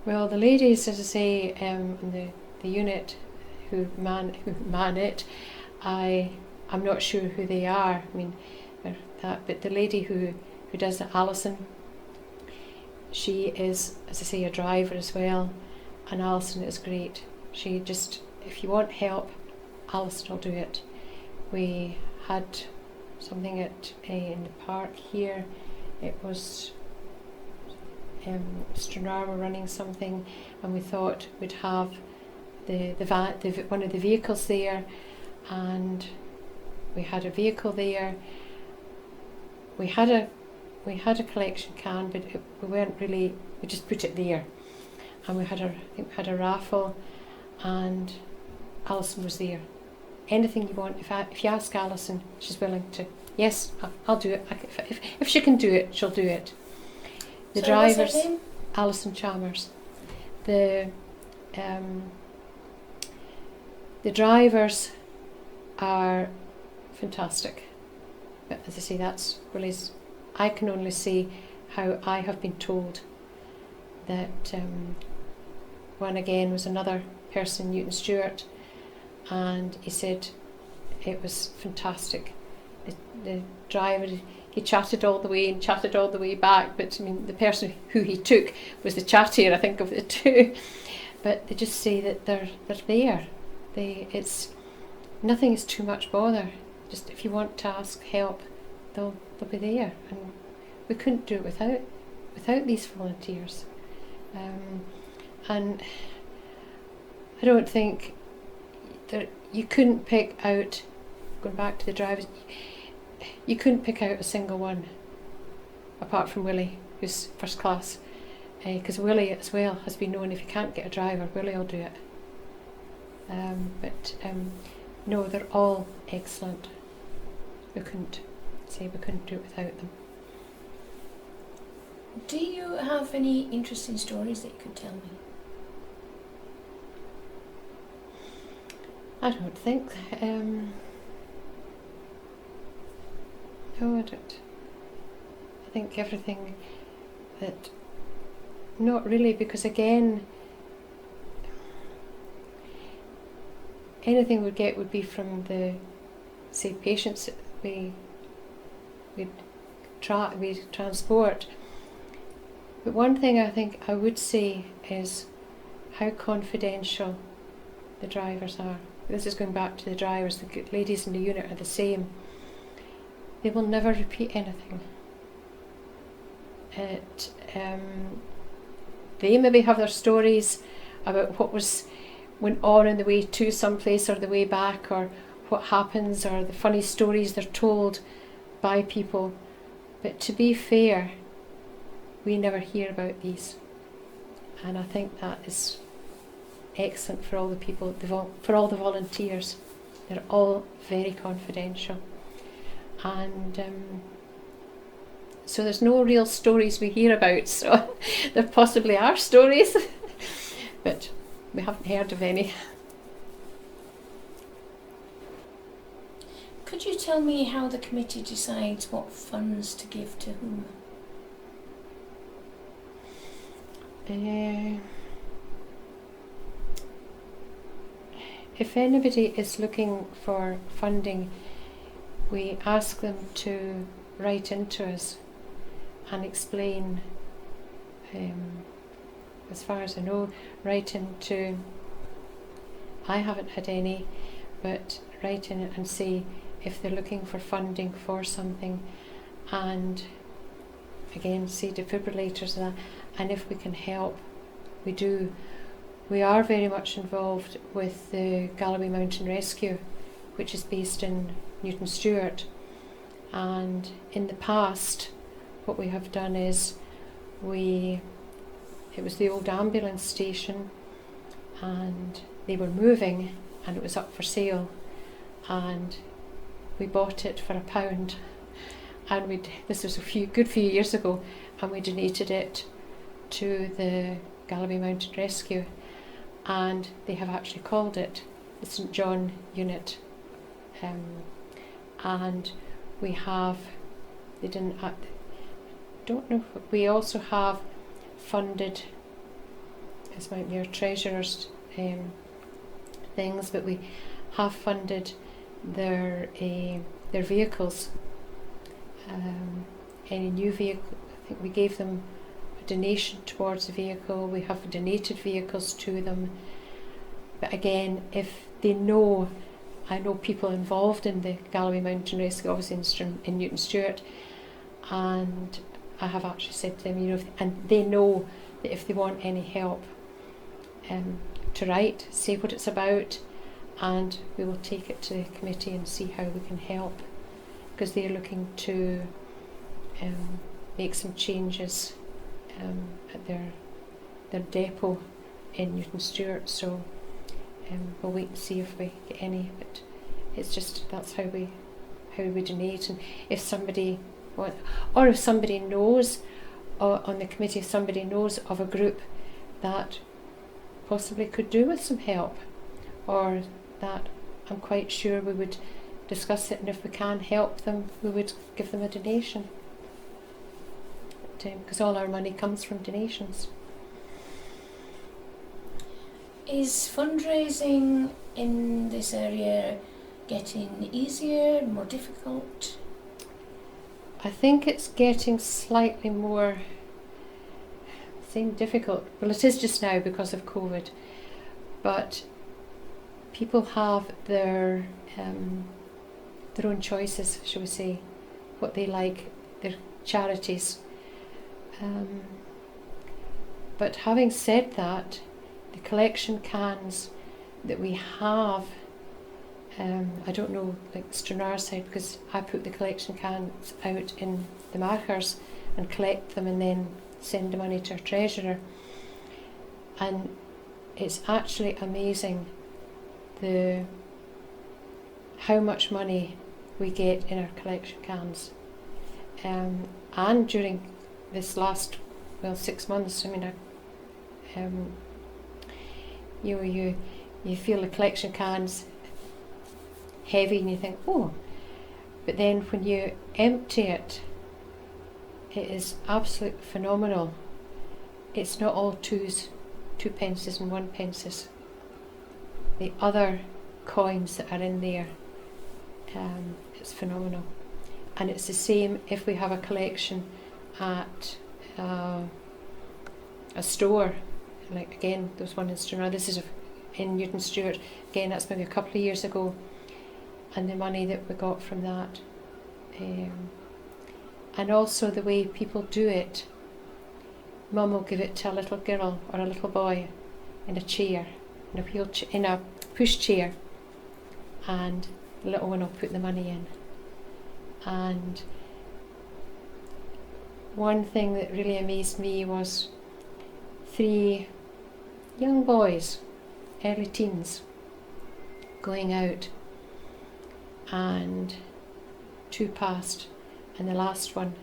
Well, the ladies, as I say, in the unit who man it, I'm not sure who they are. I mean, but the lady who does it, Alison, she is, as I say, a driver as well, and Alison is great. She just, if you want help, Alison will do it. We had something in the park here. It was Stranraer running something, and we thought we'd have the one of the vehicles there, and we had a vehicle there. We had a collection can, but we weren't really. We just put it there, and I think we had a raffle, and Alison was there. Anything you want, if you ask Alison, she's willing to. Yes, I'll do it. If she can do it, she'll do it. The drivers, what's her name? Alison Chalmers. The drivers are fantastic. But as I say, that's really. I can only say how I have been told that one again was another person, Newton Stewart, and he said it was fantastic. The driver, he chatted all the way and chatted all the way back, but I mean the person who he took was the chattier, I think, of the two. But they just say that they're there. It's nothing is too much bother. Just if you want to ask help, they'll be there, and we couldn't do it without these volunteers. And I don't think that you couldn't pick out, going back to the drivers, you couldn't pick out a single one apart from Willie, who's first class, because Willie as well has been known, if you can't get a driver, Willie will do it. But no, they're all excellent. We couldn't do it without them. Do you have any interesting stories that you could tell me? I don't think. No, I don't. I think everything that. Not really, because again, anything we'd get would be from the, say, patients that we transport. But one thing I think I would say is how confidential the drivers are. This is going back to the drivers. The ladies in the unit are the same. They will never repeat anything. They maybe have their stories about what went on the way to someplace or the way back, or what happens, or the funny stories they're told by people. But to be fair, we never hear about these. And I think that is excellent for all the people, for all the volunteers. They're all very confidential. And so there's no real stories we hear about, so there possibly are stories, but we haven't heard of any. Could you tell me how the committee decides what funds to give to whom? If anybody is looking for funding, we ask them to write into us and explain, as far as I know, write into, I haven't had any, but write in it and say if they're looking for funding for something, and again say defibrillators and that, and if we can help, we do. We are very much involved with the Galloway Mountain Rescue, which is based in Newton Stewart, and in the past what we have done is it was the old ambulance station, and they were moving and it was up for sale, and we bought it for £1, and this was a good few years ago, and we donated it to the Galloway Mountain Rescue, and they have actually called it the St John unit, and we have, we also have funded, this might be our treasurer's things, but we have funded their vehicles, any new vehicle. I think we gave them a donation towards the vehicle. We have donated vehicles to them, but again, if they know, I know people involved in the Galloway Mountain Rescue, obviously in Newton Stewart, and I have actually said to them, and they know that if they want any help, to write, say what it's about, and we will take it to the committee and see how we can help, because they're looking to make some changes at their depot in Newton Stewart, so we'll wait and see if we get any, but it's just, that's how we donate. And if somebody or if somebody knows on the committee, if somebody knows of a group that possibly could do with some help, or that, I'm quite sure we would discuss it, and if we can help them, we would give them a donation, because all our money comes from donations. Is fundraising in this area getting easier, more difficult? I think it's getting slightly more, saying difficult, well it is just now because of COVID, but people have their own choices, shall we say. what they like, their charities. But having said that, the collection cans that we have, I don't know, like Stranraer because I put the collection cans out in the markers and collect them and then send the money to our treasurer. And it's actually amazing how much money we get in our collection cans. And during this last 6 months, I mean, you feel the collection cans heavy and you think, oh, but then when you empty it, it is absolutely phenomenal. It's not all two pences and 1 pences. The other coins that are in there, it's phenomenal. And it's the same if we have a collection at a store. Like again, there was one in Stranraer. This is in Newton Stewart. Again, that's maybe a couple of years ago. And the money that we got from that. And also the way people do it. Mum will give it to a little girl or a little boy in a chair, in a push chair, and the little one will put the money in. And one thing that really amazed me was 3 young boys, early teens, going out, and 2 passed, and the last one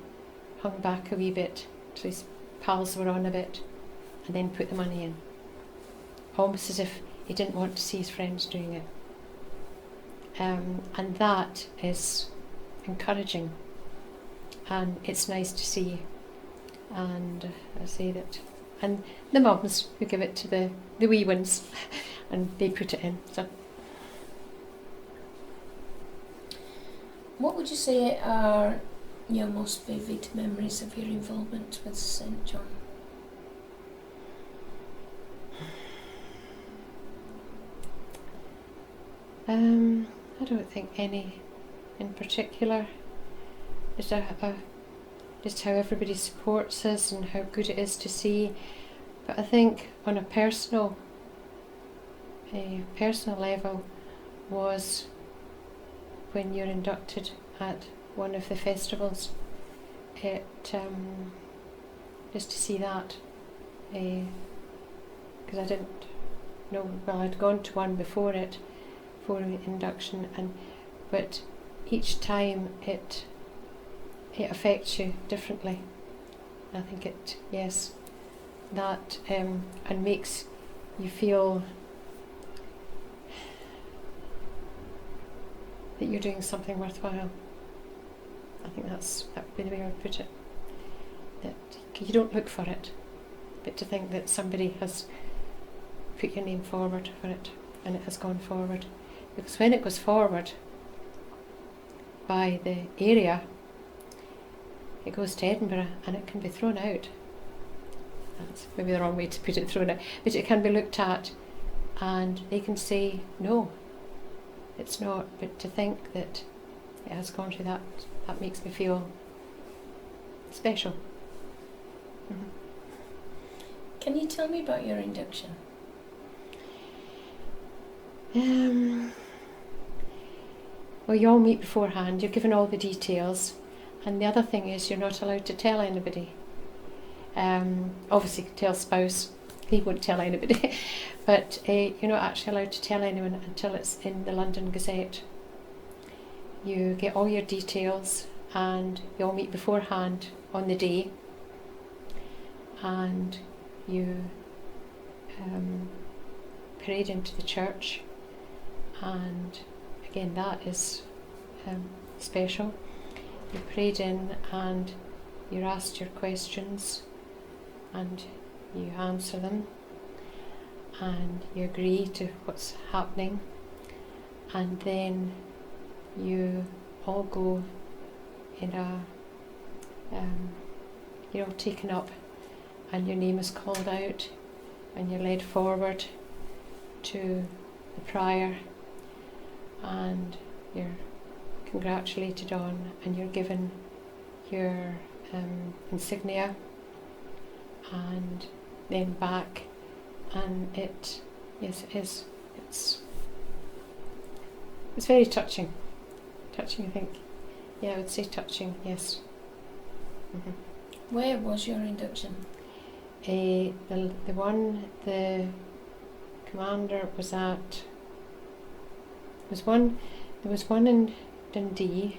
hung back a wee bit till his pals were on a bit, and then put the money in, almost as if he didn't want to see his friends doing it. And that is encouraging, and it's nice to see. And I say that, and the mums who give it to the wee ones and they put it in. So, what would you say are your most vivid memories of your involvement with St John? I don't think any in particular. Just how everybody supports us and how good it is to see. But I think on a personal level was when you're inducted at one of the festivals. Just to see that, because I didn't know. Well, I'd gone to one before induction, but each time it affects you differently. I think that and makes you feel that you're doing something worthwhile. I think that would be the way I would put it. That you don't look for it, but to think that somebody has put your name forward for it, and it has gone forward. Because when it goes forward by the area, it goes to Edinburgh and it can be thrown out. That's maybe the wrong way to put it, thrown out, but it can be looked at and they can say, no, it's not. But to think that it has gone through that makes me feel special. Mm-hmm. Can you tell me about your induction? Well, you all meet beforehand, you're given all the details, and the other thing is you're not allowed to tell anybody. Obviously you can tell spouse, he won't tell anybody, but you're not actually allowed to tell anyone until it's in the London Gazette. You get all your details and you all meet beforehand on the day, and you parade into the church, and again that is special. You parade in and you're asked your questions and you answer them and you agree to what's happening, and then you all go in you're all taken up and your name is called out and you're led forward to the prior and you're congratulated on, and you're given your insignia, and then back, and it is it's very touching. Touching, I think. Yeah, I would say touching. Yes. Where was your induction? The one the commander was at was one. There was one in Dundee.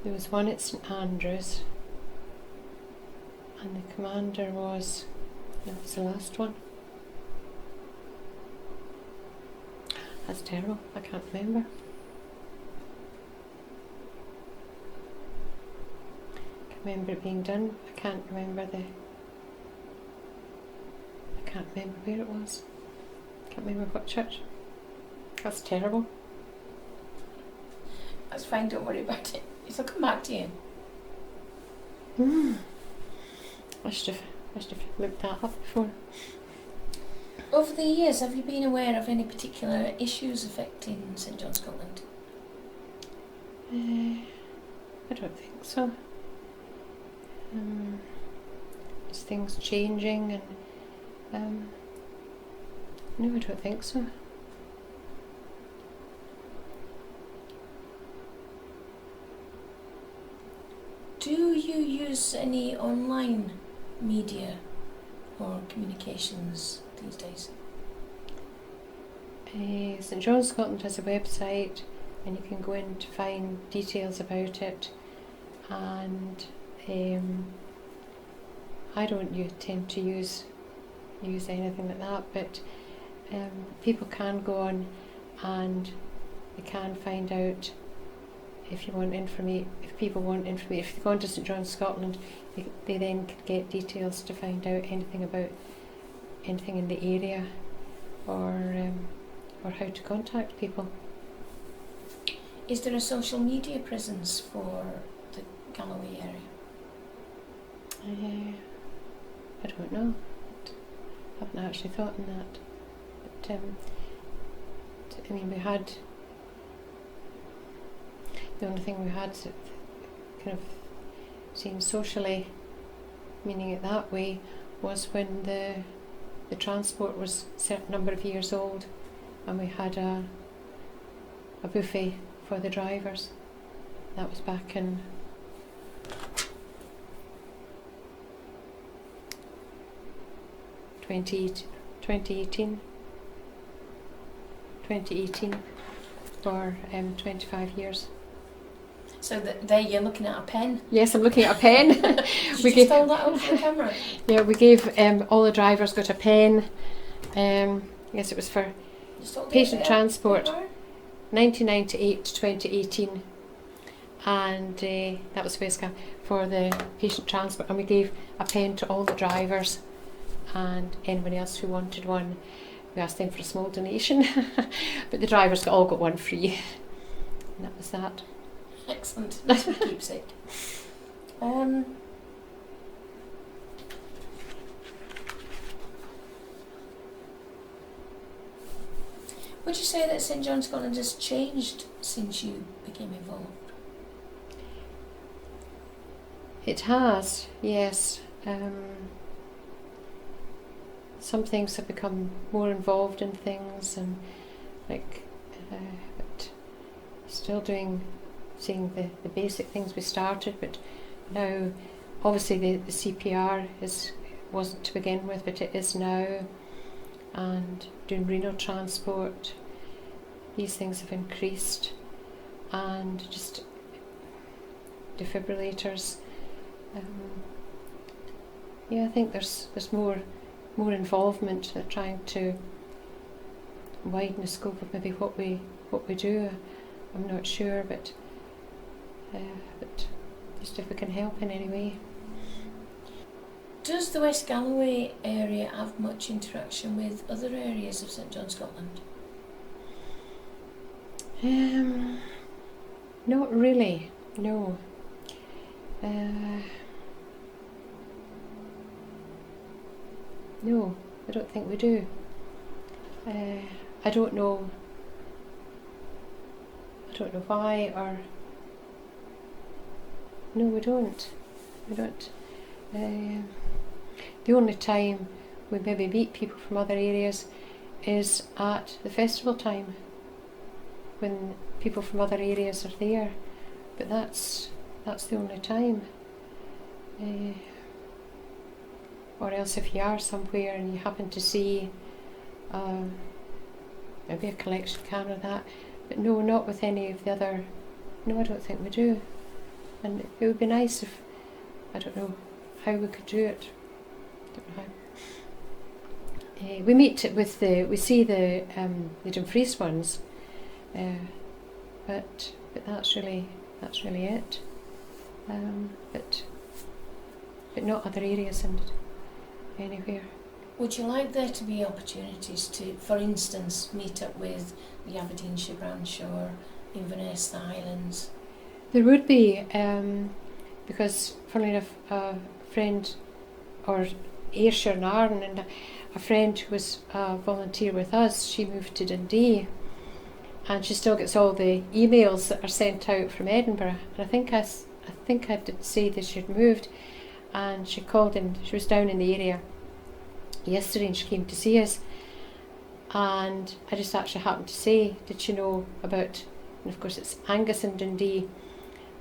There was one at St Andrews, and the commander was. That was the last one. That's terrible. I can't remember. Remember it being done. I can't remember where it was. Can't remember what church. That's terrible. That's fine, don't worry about it. It'll come back to you. I should have looked that up before. Over the years, have you been aware of any particular issues affecting St John Scotland? I don't think so. Is things changing and no, I don't think so. Do you use any online media or communications these days? St John Scotland has a website, and you can go in to find details about it, and I don't tend to use anything like that, but people can go on and they can find out if you want if people want information. If they go on to St John Scotland, they then can get details to find out anything about anything in the area, or how to contact people. Is there a social media presence for the Galloway area? I don't know. I haven't actually thought on that. But I mean, the only thing we had that kind of seemed socially, meaning it that way, was when the transport was a certain number of years old, and we had a buffet for the drivers. That was back in 2018 for 25 years. So there you're looking at a pen. Yes, I'm looking at a pen. Did you hold that over the camera? Yeah, we gave all the drivers got a pen. Yes, it was for patient transport, 1998 to 2018, and that was basically for the patient transport, and we gave a pen to all the drivers and anyone else who wanted one. We asked them for a small donation, but the drivers all got one free, and that was that. Excellent. Nice keepsake. Would you say that St John Scotland has changed since you became involved? It has, yes. Some things have become more involved in things, and but still seeing the basic things we started, but now obviously the CPR wasn't to begin with, but it is now, and doing renal transport, these things have increased, and just defibrillators. I think there's more involvement at trying to widen the scope of maybe what we do. I'm not sure, but just if we can help in any way. Does the West Galloway area have much interaction with other areas of St John Scotland? Not really, no. No, I don't think we do. I don't know why, or No, we don't. We don't. The only time we maybe meet people from other areas is at the festival time, when people from other areas are there. But that's the only time. Or else if you are somewhere and you happen to see maybe a collection can or that. But no, not with any of the other. No, I don't think we do. And it would be nice if, I don't know how we could do it. Don't know how. We meet with we see the Dumfries ones, but that's really it. But not other areas and anywhere. Would you like there to be opportunities to, for instance, meet up with the Aberdeenshire branch or Inverness, the Highlands? There would be, because funnily enough, a friend, or Ayrshire and Arran, and a friend who was a volunteer with us, she moved to Dundee, and she still gets all the emails that are sent out from Edinburgh. And I think I did say that she'd moved, and she called in. She was down in the area yesterday, and she came to see us. And I just actually happened to say, did she know about? And of course, it's Angus in Dundee.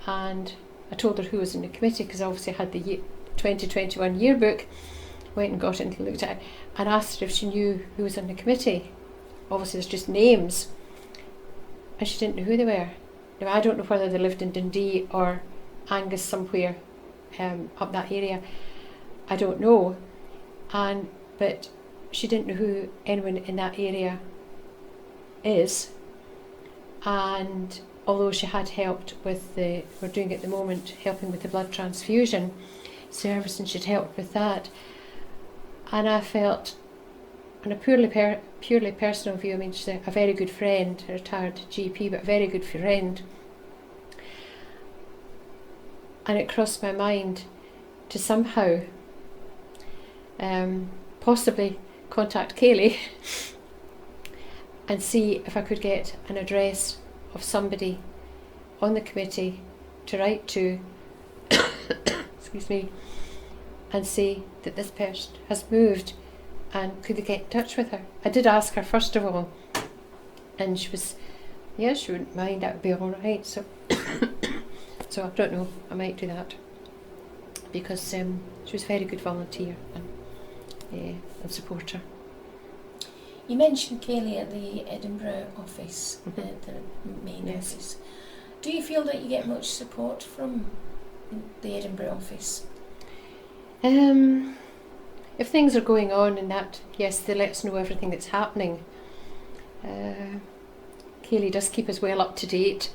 And I told her who was in the committee, because obviously I had the 2021 yearbook. Went and got it and looked at it, and asked her if she knew who was on the committee. Obviously, there's just names, and she didn't know who they were. Now, I don't know whether they lived in Dundee or Angus somewhere up that area. I don't know, but she didn't know who anyone in that area is. And although she had helped with we're doing at the moment, helping with the blood transfusion service, and she'd helped with that. And I felt, on a purely personal view, I mean, she's a very good friend, a retired GP, but a very good friend. And it crossed my mind to somehow possibly contact Kaylee and see if I could get an address of somebody on the committee to write to, excuse me, and say that this person has moved, and could they get in touch with her. I did ask her first of all, and she was, yeah, she wouldn't mind, that would be all right. So so I don't know, I might do that, because she was a very good volunteer and supporter. You mentioned Kaylee at the Edinburgh office, the main office. Do you feel that you get much support from the Edinburgh office? If things are going on in that, yes, they let us know everything that's happening. Kaylee does keep us well up to date,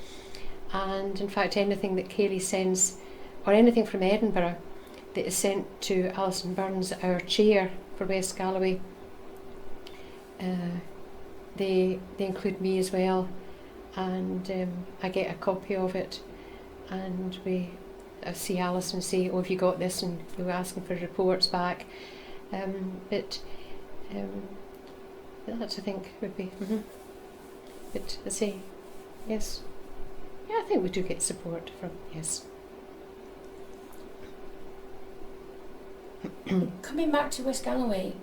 and in fact anything that Kaylee sends, or anything from Edinburgh that is sent to Alison Burns, our chair for West Galloway, they include me as well, and I get a copy of it, and I see Alison say, oh, have you got this, and we were asking for reports back, but that I think would be, but I say, yes, yeah, I think we do get support from, yes. Coming back to West Galloway,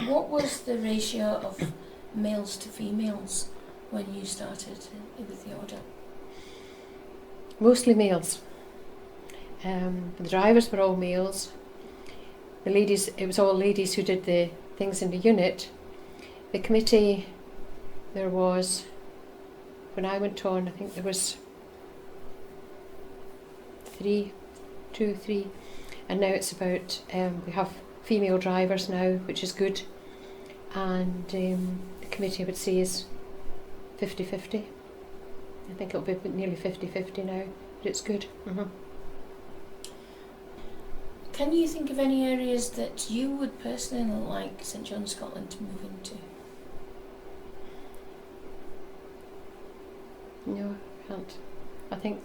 what was the ratio of males to females when you started with the order? Mostly males. The drivers were all males. The ladies, it was all ladies who did the things in the unit. The committee, there was, when I went on, I think there was 3, and now it's about, we have female drivers now, which is good, and the committee, I would say, is 50-50. I think it'll be nearly 50-50 now, but it's good. Can you think of any areas that you would personally like St John Scotland to move into? No, I can't. I think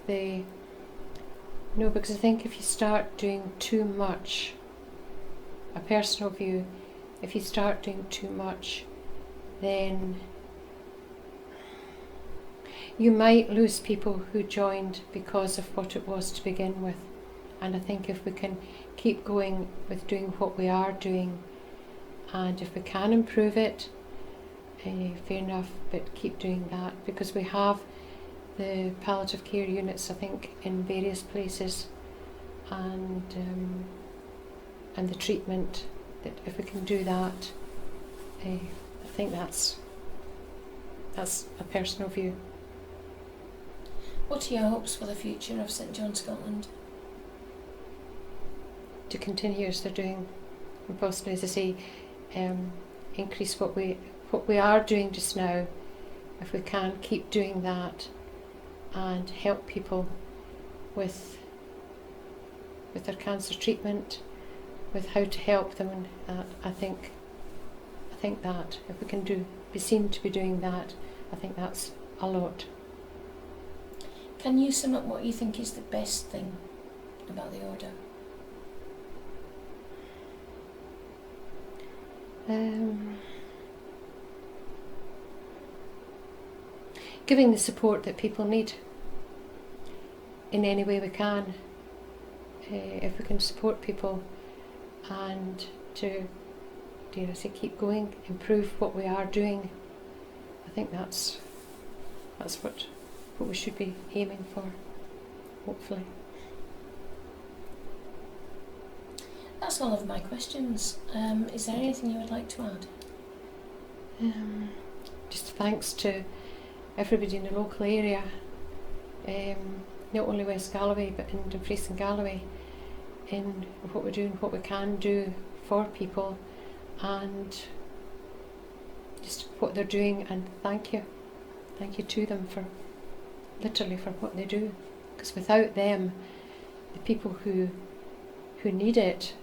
no, because I think if you start doing too much, a personal view, if you start doing too much, then you might lose people who joined because of what it was to begin with. And I think if we can keep going with doing what we are doing, and if we can improve it, fair enough, but keep doing that, because we have the palliative care units, I think, in various places, and the treatment, that if we can do that, I think that's a personal view. What are your hopes for the future of St John Scotland? To continue as they're doing, and possibly, as I say, increase what we are doing just now. If we can keep doing that and help people with their cancer treatment, with how to help them, and that, I think that if we can be seen to be doing that, I think that's a lot. Can you sum up what you think is the best thing about the Order? Giving the support that people need in any way we can. If we can support people and to, dare I say, keep going, improve what we are doing, I think that's what we should be aiming for, hopefully. That's all of my questions. Is there anything you would like to add? Just thanks to everybody in the local area, not only West Galloway but in Dumfries and Galloway, in what we're doing, what we can do for people, and just what they're doing, and thank you to them for literally for what they do, because without them, the people who need it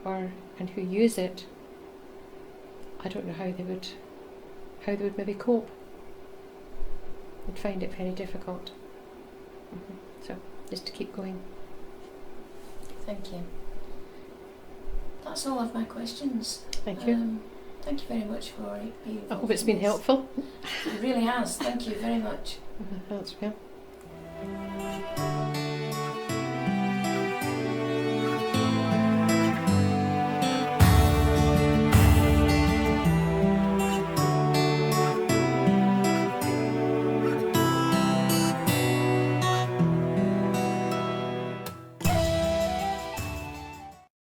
and who use it, I don't know how they would maybe cope. They'd find it very difficult. So just to keep going. Thank you. That's all of my questions. Thank you. Thank you very much for being involved. I hope it's been helpful. It really has. Thank you very much. That's well.